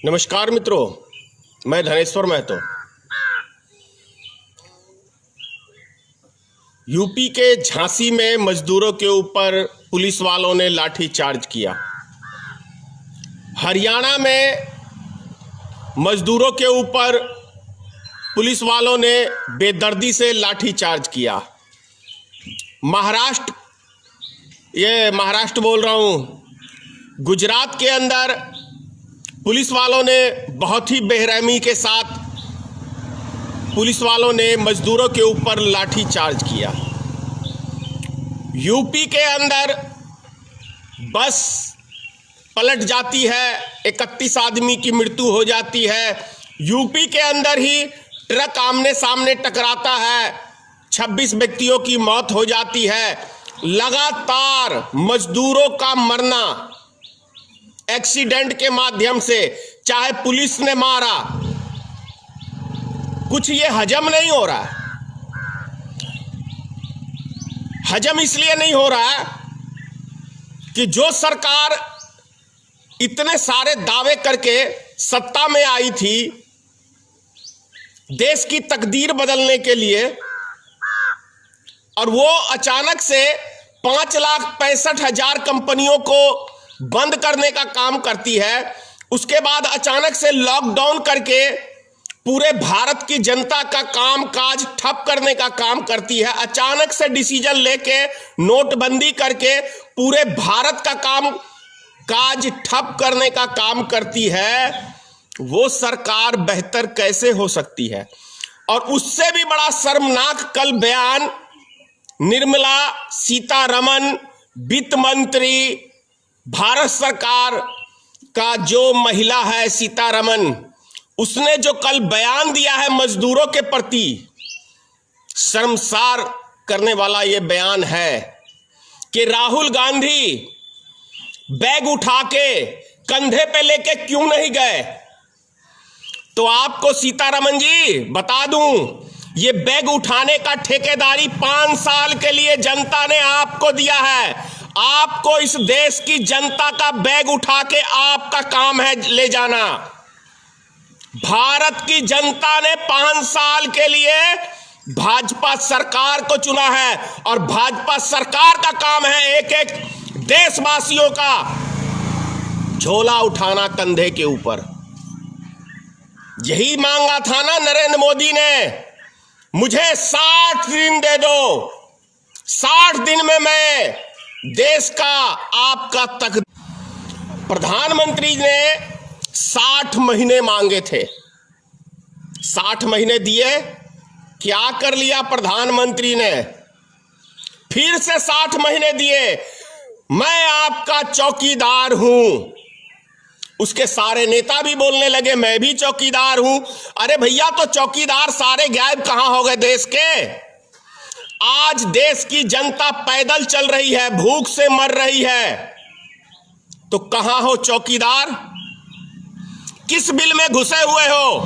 नमस्कार मित्रों, मैं धनेश्वर महतो। यूपी के झांसी में मजदूरों के ऊपर पुलिस वालों ने लाठी चार्ज किया। हरियाणा में मजदूरों के ऊपर पुलिस वालों ने बेदर्दी से लाठी चार्ज किया। महाराष्ट्र बोल रहा हूँ, गुजरात के अंदर पुलिस वालों ने बहुत ही बेरहमी के साथ पुलिस वालों ने मजदूरों के ऊपर लाठी चार्ज किया। यूपी के अंदर बस पलट जाती है, 31 आदमी की मृत्यु हो जाती है। यूपी के अंदर ही ट्रक आमने सामने टकराता है, 26 व्यक्तियों की मौत हो जाती है। लगातार मजदूरों का मरना एक्सीडेंट के माध्यम से, चाहे पुलिस ने मारा, कुछ ये हजम नहीं हो रहा है। हजम इसलिए नहीं हो रहा है कि जो सरकार इतने सारे दावे करके सत्ता में आई थी देश की तकदीर बदलने के लिए, और वो अचानक से 5,65,000 कंपनियों को बंद करने का काम करती है। उसके बाद अचानक से लॉकडाउन करके पूरे भारत की जनता का काम काज ठप करने का काम करती है। अचानक से डिसीजन लेके नोटबंदी करके पूरे भारत का काम काज ठप करने का काम करती है। वो सरकार बेहतर कैसे हो सकती है? और उससे भी बड़ा शर्मनाक कल बयान निर्मला सीतारमण, वित्त मंत्री भारत सरकार का जो महिला है सीतारमण, उसने जो कल बयान दिया है मजदूरों के प्रति, शर्मसार करने वाला यह बयान है कि राहुल गांधी बैग उठा के कंधे पे लेके क्यों नहीं गए। तो आपको सीतारमण जी बता दूं, ये बैग उठाने का ठेकेदारी 5 साल के लिए जनता ने आपको दिया है। आपको इस देश की जनता का बैग उठा के आपका काम है ले जाना। भारत की जनता ने 5 साल के लिए भाजपा सरकार को चुना है, और भाजपा सरकार का काम है एक एक देशवासियों का झोला उठाना कंधे के ऊपर। यही मांगा था ना नरेंद्र मोदी ने, मुझे 60 दिन दे दो, 60 दिन में मैं देश का आपका तक। प्रधानमंत्री ने 60 महीने मांगे थे, 60 महीने दिए। क्या कर लिया प्रधानमंत्री ने? फिर से 60 महीने दिए। मैं आपका चौकीदार हूं। उसके सारे नेता भी बोलने लगे मैं भी चौकीदार हूं। अरे भैया, तो चौकीदार सारे गायब कहां हो गए देश के? आज देश की जनता पैदल चल रही है, भूख से मर रही है, तो कहां हो चौकीदार? किस बिल में घुसे हुए हो?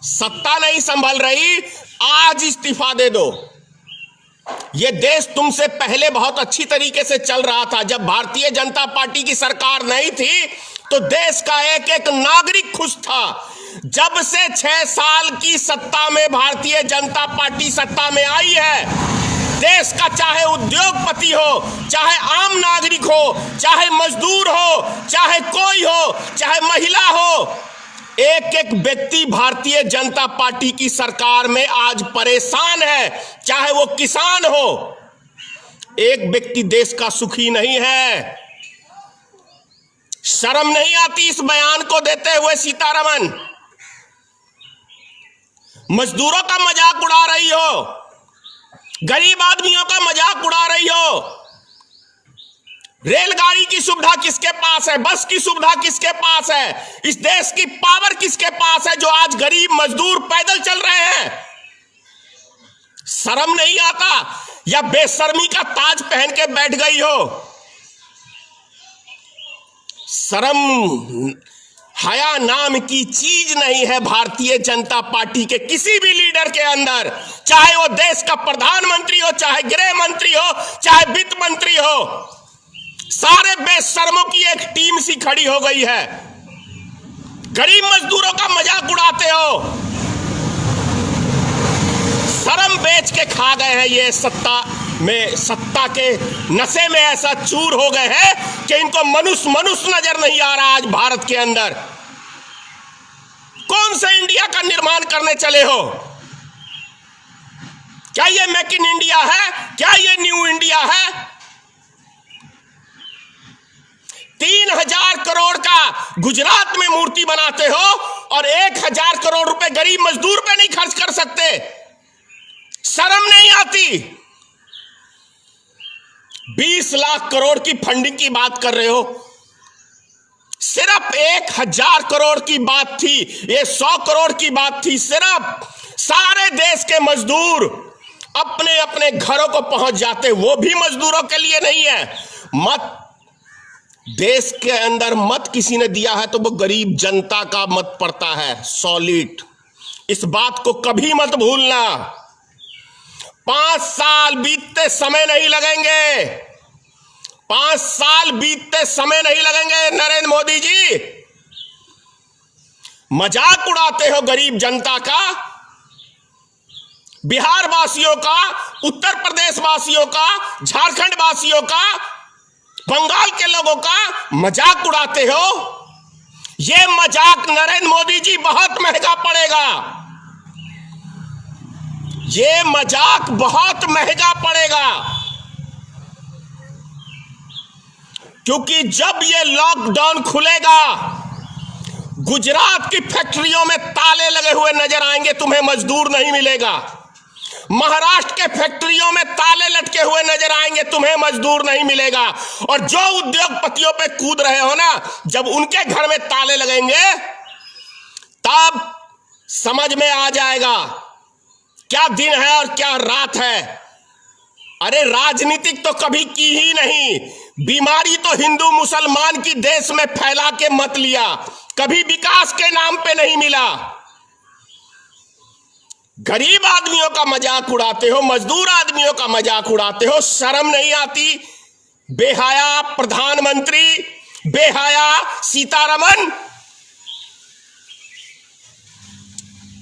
सत्ता नहीं संभल रही, आज इस्तीफा दे दो। यह देश तुमसे पहले बहुत अच्छी तरीके से चल रहा था। जब भारतीय जनता पार्टी की सरकार नहीं थी तो देश का एक एक नागरिक खुश था। जब से 6 साल की सत्ता में भारतीय जनता पार्टी सत्ता में आई है, देश का चाहे उद्योगपति हो, चाहे आम नागरिक हो, चाहे मजदूर हो, चाहे कोई हो, चाहे महिला हो, एक एक व्यक्ति भारतीय जनता पार्टी की सरकार में आज परेशान है। चाहे वो किसान हो, एक व्यक्ति देश का सुखी नहीं है। शर्म नहीं आती इस बयान को देते हुए सीतारमण? मजदूरों का मजाक उड़ा रही हो, गरीब आदमियों का मजाक उड़ा रही हो। रेलगाड़ी की सुविधा किसके पास है? बस की सुविधा किसके पास है? इस देश की पावर किसके पास है जो आज गरीब मजदूर पैदल चल रहे हैं? शर्म नहीं आता? या बेशर्मी का ताज पहन के बैठ गई हो? शर्म हया नाम की चीज नहीं है भारतीय जनता पार्टी के किसी भी लीडर के अंदर, चाहे वो देश का प्रधानमंत्री हो, चाहे गृह मंत्री हो, चाहे वित्त मंत्री हो। सारे बेशर्मों की एक टीम सी खड़ी हो गई है। गरीब मजदूरों का मजाक उड़ाते हो। शर्म बेच के खा गए हैं ये सत्ता के नशे में ऐसा चूर हो गए हैं कि इनको मनुष्य नजर नहीं आ रहा। आज भारत के अंदर कौन सा इंडिया का निर्माण करने चले हो? क्या ये मेक इन इंडिया है? क्या ये न्यू इंडिया है? 3000 करोड़ का गुजरात में मूर्ति बनाते हो और 1000 करोड़ रुपए गरीब मजदूर पे नहीं खर्च कर सकते। शर्म नहीं आती? 20 लाख करोड़ की फंडिंग की बात कर रहे हो। सिर्फ 1000 करोड़ की बात थी, ये 100 करोड़ की बात थी। सिर्फ सारे देश के मजदूर अपने अपने घरों को पहुंच जाते, वो भी मजदूरों के लिए नहीं है। मत देश के अंदर मत किसी ने दिया है तो वो गरीब जनता का मत पड़ता है, सॉलिड। इस बात को कभी मत भूलना। 5 साल बीतते समय नहीं लगेंगे, 5 साल बीतते समय नहीं लगेंगे। नरेंद्र मोदी जी मजाक उड़ाते हो गरीब जनता का, बिहार वासियों का, उत्तर प्रदेश वासियों का, झारखंड वासियों का, बंगाल के लोगों का मजाक उड़ाते हो। यह मजाक नरेंद्र मोदी जी बहुत महंगा पड़ेगा। यह मजाक बहुत महंगा पड़ेगा, क्योंकि जब यह लॉकडाउन खुलेगा, गुजरात की फैक्ट्रियों में ताले लगे हुए नजर आएंगे, तुम्हें मजदूर नहीं मिलेगा। महाराष्ट्र के फैक्ट्रियों में ताले लटके हुए नजर आएंगे, तुम्हें मजदूर नहीं मिलेगा। और जो उद्योगपतियों पे कूद रहे हो ना, जब उनके घर में ताले लगेंगे तब समझ में आ जाएगा क्या दिन है और क्या रात है। अरे राजनीतिक तो कभी की ही नहीं, बीमारी तो हिंदू मुसलमान की देश में फैला के मत लिया, कभी विकास के नाम पे नहीं मिला। गरीब आदमियों का मजाक उड़ाते हो, मजदूर आदमियों का मजाक उड़ाते हो। शर्म नहीं आती? बेहया प्रधानमंत्री, बेहया सीतारमन,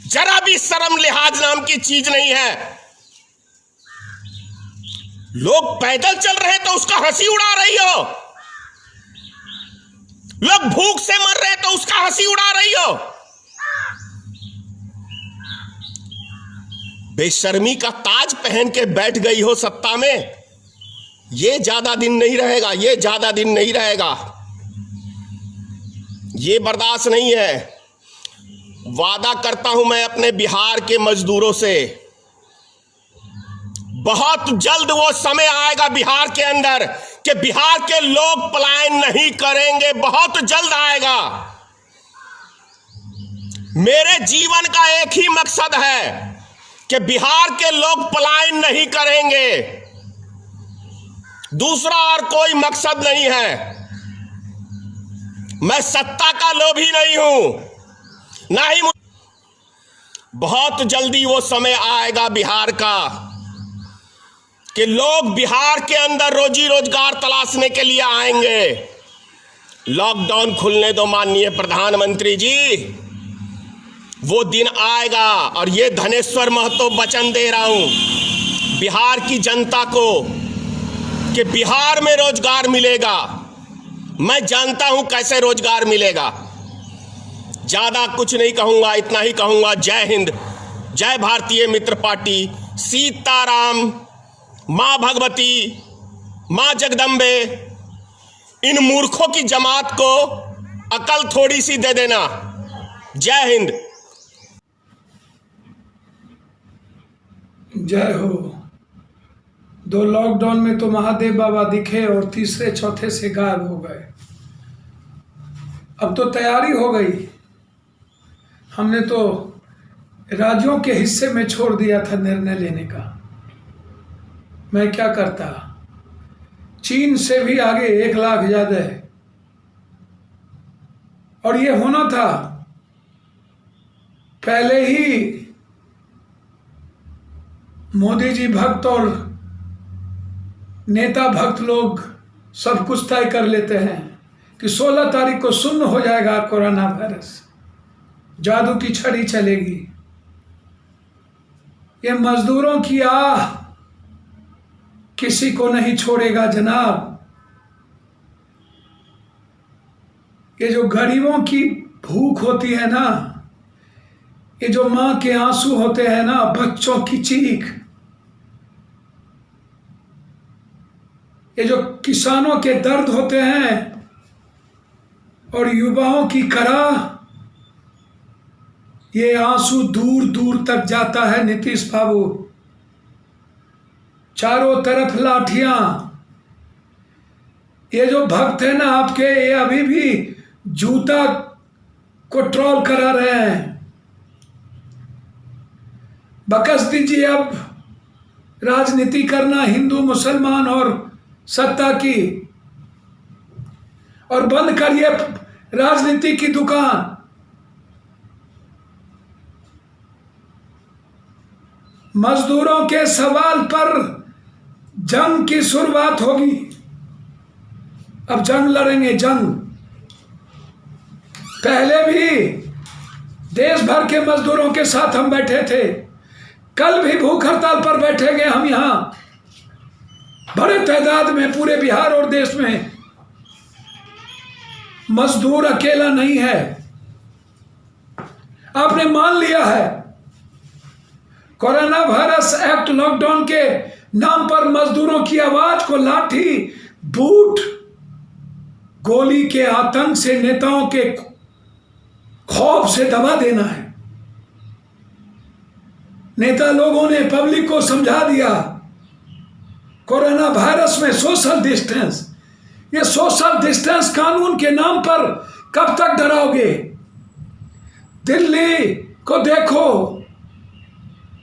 जरा भी शर्म लिहाज नाम की चीज नहीं है। लोग पैदल चल रहे तो उसका हंसी उड़ा रही हो, लोग भूख से मर रहे तो उसका हंसी उड़ा रही हो। बेशर्मी का ताज पहन के बैठ गई हो सत्ता में। ये ज्यादा दिन नहीं रहेगा, ये ज्यादा दिन नहीं रहेगा, ये बर्दाश्त नहीं है। वादा करता हूं मैं अपने बिहार के मजदूरों से, बहुत जल्द वो समय आएगा बिहार के अंदर कि बिहार के लोग पलायन नहीं करेंगे, बहुत जल्द आएगा। मेरे जीवन का एक ही मकसद है कि बिहार के लोग पलायन नहीं करेंगे, दूसरा और कोई मकसद नहीं है। मैं सत्ता का लोभी नहीं हूं, ना ही बहुत जल्दी वो समय आएगा बिहार का कि लोग बिहार के अंदर रोजी रोजगार तलाशने के लिए आएंगे। लॉकडाउन खुलने दो माननीय प्रधानमंत्री जी, वो दिन आएगा। और ये धनेश्वर महतो वचन दे रहा हूं बिहार की जनता को कि बिहार में रोजगार मिलेगा। मैं जानता हूं कैसे रोजगार मिलेगा। ज्यादा कुछ नहीं कहूंगा, इतना ही कहूंगा, जय हिंद, जय भारतीय मित्र पार्टी, सीताराम, मां भगवती, मां जगदम्बे। इन मूर्खों की जमात को अकल थोड़ी सी दे देना। जय हिंद, जय हो। 2 लॉकडाउन में तो महादेव बाबा दिखे और तीसरे चौथे से गायब हो गए। अब तो तैयारी हो गई। हमने तो राज्यों के हिस्से में छोड़ दिया था निर्णय लेने का। मैं क्या करता, चीन से भी आगे 1 लाख ज्यादा है। और ये होना था पहले ही। मोदी जी भक्त और नेता भक्त लोग सब कुछ तय कर लेते हैं कि 16 तारीख को शून्य हो जाएगा कोरोना वायरस, जादू की छड़ी चलेगी। ये मजदूरों की आह किसी को नहीं छोड़ेगा जनाब। ये जो गरीबों की भूख होती है ना, ये जो मां के आंसू होते हैं ना, बच्चों की चीख, ये जो किसानों के दर्द होते हैं और युवाओं की कराह, ये आंसू दूर दूर तक जाता है नीतीश बाबू। चारों तरफ लाठियां। ये जो भक्त है ना आपके, ये अभी भी जूता को ट्रोल करा रहे हैं। बकस दीजिए अब राजनीति करना हिंदू मुसलमान और सत्ता की, और बंद करिए राजनीति की दुकान। मजदूरों के सवाल पर जंग की शुरुआत होगी। अब जंग लड़ेंगे, जंग। पहले भी देश भर के मजदूरों के साथ हम बैठे थे, कल भी भूख हड़ताल पर बैठेंगे हम यहां बड़े तादाद में, पूरे बिहार और देश में। मजदूर अकेला नहीं है, आपने मान लिया है। कोरोना वायरस एक्ट, लॉकडाउन के नाम पर मजदूरों की आवाज को लाठी, बूट, गोली के आतंक से, नेताओं के खौफ से दबा देना है। नेता लोगों ने पब्लिक को समझा दिया कोरोना वायरस में सोशल डिस्टेंस। ये सोशल डिस्टेंस कानून के नाम पर कब तक डराओगे? दिल्ली को देखो,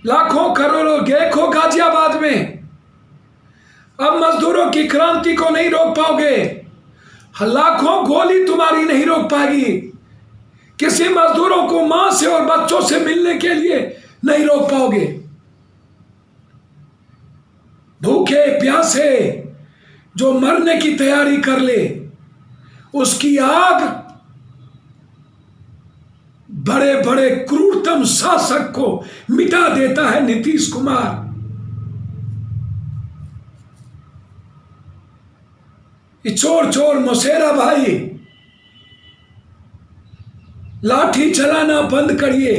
लाखों करोड़ों देखो गाजियाबाद में। अब मजदूरों की क्रांति को नहीं रोक पाओगे, लाखों गोली तुम्हारी नहीं रोक पाएगी। किसी मजदूरों को मां से और बच्चों से मिलने के लिए नहीं रोक पाओगे। भूखे प्यासे जो मरने की तैयारी कर ले, उसकी आग बड़े बड़े क्रूरतम शासक को मिटा देता है नीतीश कुमार। ये चोर चोर मौसेरा भाई, लाठी चलाना बंद करिए।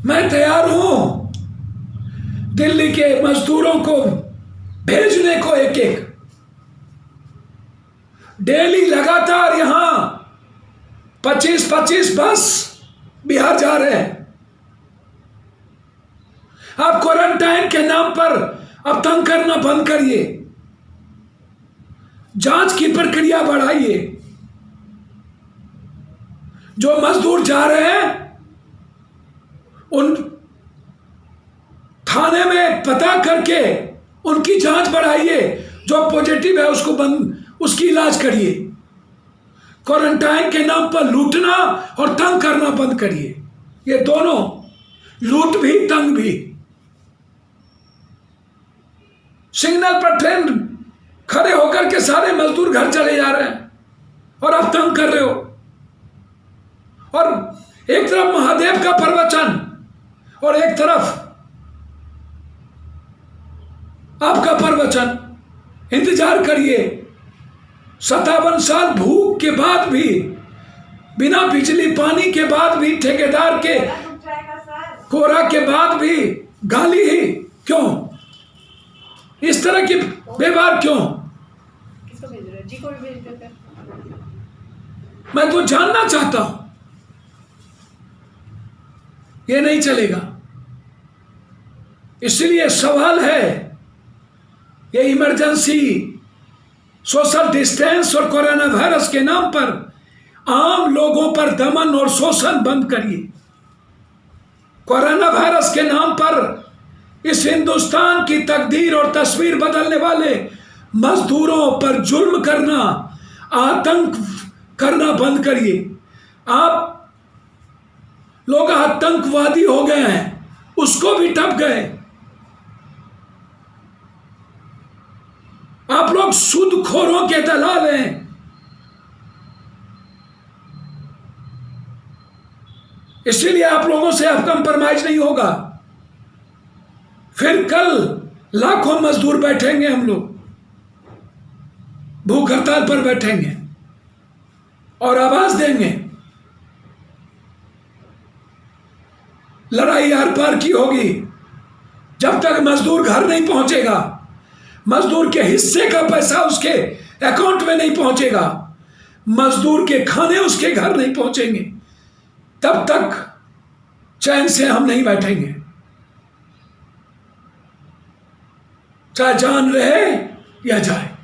मैं तैयार हूं दिल्ली के मजदूरों को भेजने को, एक एक डेली लगातार यहां 25-25 बस बिहार जा रहे हैं। आप क्वारंटाइन के नाम पर अब तंग करना बंद करिए, जांच की प्रक्रिया बढ़ाइए। जो मजदूर जा रहे हैं उन थाने में पता करके उनकी जांच बढ़ाइए। जो पॉजिटिव है उसको उसकी इलाज करिए। क्वारंटाइन के नाम पर लूटना और तंग करना बंद करिए। ये दोनों, लूट भी तंग भी। सिग्नल पर ट्रेन खड़े होकर के सारे मजदूर घर चले जा रहे हैं और आप तंग कर रहे हो। और एक तरफ महादेव का प्रवचन और एक तरफ आपका प्रवचन। इंतजार करिए। 57 साल भूख के बाद भी, बिना बिजली पानी के बाद भी, ठेकेदार के कोरा के बाद भी गाली ही क्यों? इस तरह की व्यवहार क्यों? किसको भेज रहे हो? जी को भी भेज देते। मैं तो जानना चाहता हूं। ये नहीं चलेगा। इसलिए सवाल है, ये इमरजेंसी, सोशल डिस्टेंस और कोरोना वायरस के नाम पर आम लोगों पर दमन और शोषण बंद करिए। कोरोना वायरस के नाम पर इस हिंदुस्तान की तकदीर और तस्वीर बदलने वाले मजदूरों पर जुल्म करना, आतंक करना बंद करिए। आप लोग आतंकवादी हो गए हैं, उसको भी ठप गए। आप लोग सूदखोरों के दलाल हैं। इसीलिए आप लोगों से अब कंप्रोमाइज नहीं होगा। फिर कल लाखों मजदूर बैठेंगे, हम लोग भूख हड़ताल पर बैठेंगे और आवाज देंगे। लड़ाई आर पार की होगी। जब तक मजदूर घर नहीं पहुंचेगा, मजदूर के हिस्से का पैसा उसके अकाउंट में नहीं पहुंचेगा, मजदूर के खाने उसके घर नहीं पहुंचेंगे, तब तक चैन से हम नहीं बैठेंगे। चाहे जान रहे या जाए।